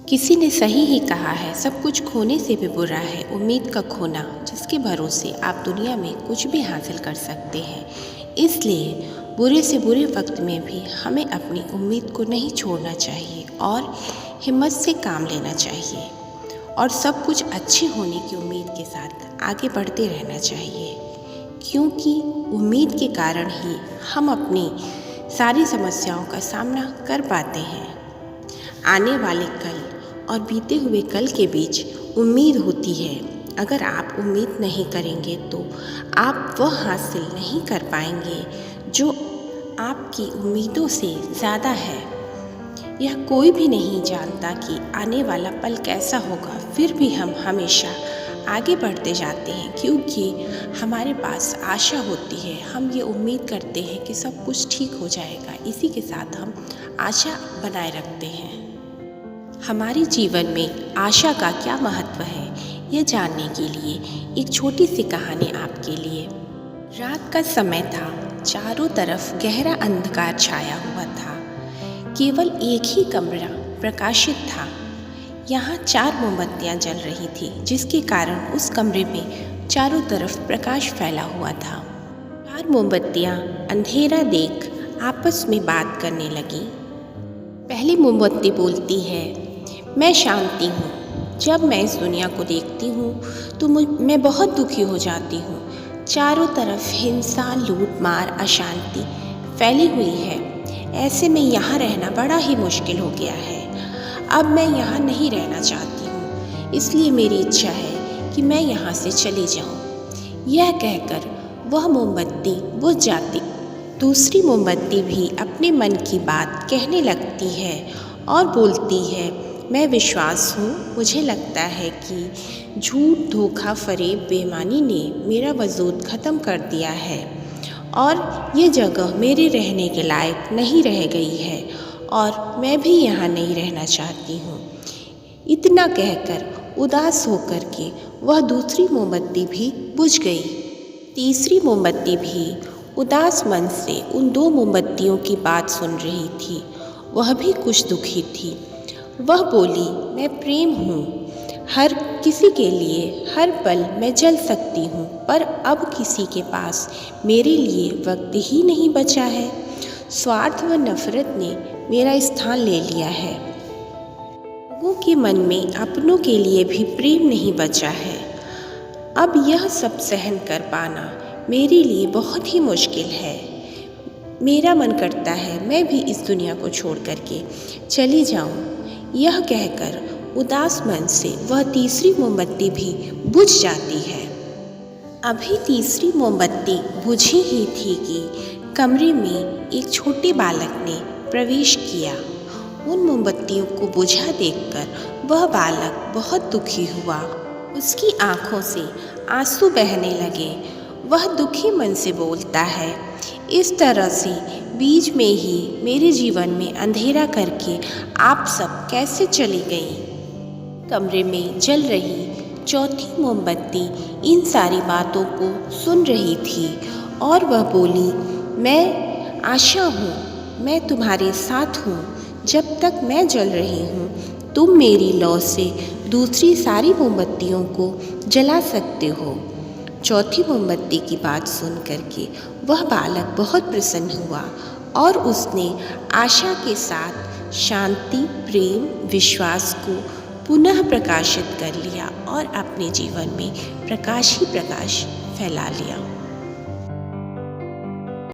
किसी ने सही ही कहा है, सब कुछ खोने से भी बुरा है उम्मीद का खोना, जिसके भरोसे आप दुनिया में कुछ भी हासिल कर सकते हैं। इसलिए बुरे से बुरे वक्त में भी हमें अपनी उम्मीद को नहीं छोड़ना चाहिए और हिम्मत से काम लेना चाहिए और सब कुछ अच्छे होने की उम्मीद के साथ आगे बढ़ते रहना चाहिए, क्योंकि उम्मीद के कारण ही हम अपनी सारी समस्याओं का सामना कर पाते हैं। आने वाले कल और बीते हुए कल के बीच उम्मीद होती है। अगर आप उम्मीद नहीं करेंगे तो आप वह हासिल नहीं कर पाएंगे जो आपकी उम्मीदों से ज़्यादा है। यह कोई भी नहीं जानता कि आने वाला पल कैसा होगा, फिर भी हम हमेशा आगे बढ़ते जाते हैं क्योंकि हमारे पास आशा होती है। हम ये उम्मीद करते हैं कि सब कुछ ठीक हो जाएगा। इसी के साथ हम आशा बनाए रखते हैं। हमारे जीवन में आशा का क्या महत्व है, यह जानने के लिए एक छोटी सी कहानी आपके लिए। रात का समय था, चारों तरफ गहरा अंधकार छाया हुआ था। केवल एक ही कमरा प्रकाशित था। यहाँ 4 मोमबत्तियाँ जल रही थी, जिसके कारण उस कमरे में चारों तरफ प्रकाश फैला हुआ था। 4 मोमबत्तियाँ अंधेरा देख आपस में बात करने लगी। पहली मोमबत्ती बोलती है, मैं शांति हूँ। जब मैं इस दुनिया को देखती हूँ तो मैं बहुत दुखी हो जाती हूँ। चारों तरफ हिंसा, लूट मार, अशांति फैली हुई है। ऐसे में यहाँ रहना बड़ा ही मुश्किल हो गया है। अब मैं यहाँ नहीं रहना चाहती हूँ, इसलिए मेरी इच्छा है कि मैं यहाँ से चली जाऊँ। यह कहकर वह मोमबत्ती बुझ जाती। दूसरी मोमबत्ती भी अपने मन की बात कहने लगती है और बोलती है, मैं विश्वास हूँ। मुझे लगता है कि झूठ, धोखा, फरेब, बेईमानी ने मेरा वजूद ख़त्म कर दिया है और ये जगह मेरे रहने के लायक नहीं रह गई है और मैं भी यहाँ नहीं रहना चाहती हूँ। इतना कहकर उदास होकर के वह दूसरी मोमबत्ती भी बुझ गई। तीसरी मोमबत्ती भी उदास मन से उन 2 मोमबत्तियों की बात सुन रही थी। वह भी कुछ दुखी थी। वह बोली, मैं प्रेम हूँ। हर किसी के लिए हर पल मैं जल सकती हूँ, पर अब किसी के पास मेरे लिए वक्त ही नहीं बचा है। स्वार्थ व नफरत ने मेरा स्थान ले लिया है। लोगों के मन में अपनों के लिए भी प्रेम नहीं बचा है। अब यह सब सहन कर पाना मेरे लिए बहुत ही मुश्किल है। मेरा मन करता है मैं भी इस दुनिया को छोड़ करके चली जाऊं। यह कहकर उदास मन से वह तीसरी मोमबत्ती भी बुझ जाती है। अभी तीसरी मोमबत्ती बुझी ही थी कि कमरे में एक छोटे बालक ने प्रवेश किया। उन मोमबत्तियों को बुझा देखकर वह बालक बहुत दुखी हुआ। उसकी आंखों से आंसू बहने लगे। वह दुखी मन से बोलता है, इस तरह से बीच में ही मेरे जीवन में अंधेरा करके आप सब कैसे चली गई। कमरे में जल रही चौथी मोमबत्ती इन सारी बातों को सुन रही थी और वह बोली, मैं आशा हूँ, मैं तुम्हारे साथ हूँ। जब तक मैं जल रही हूँ तुम मेरी लौ से दूसरी सारी मोमबत्तियों को जला सकते हो। चौथी मोमबत्ती की बात सुन करके वह बालक बहुत प्रसन्न हुआ और उसने आशा के साथ शांति, प्रेम, विश्वास को पुनः प्रकाशित कर लिया और अपने जीवन में प्रकाश ही प्रकाश फैला लिया।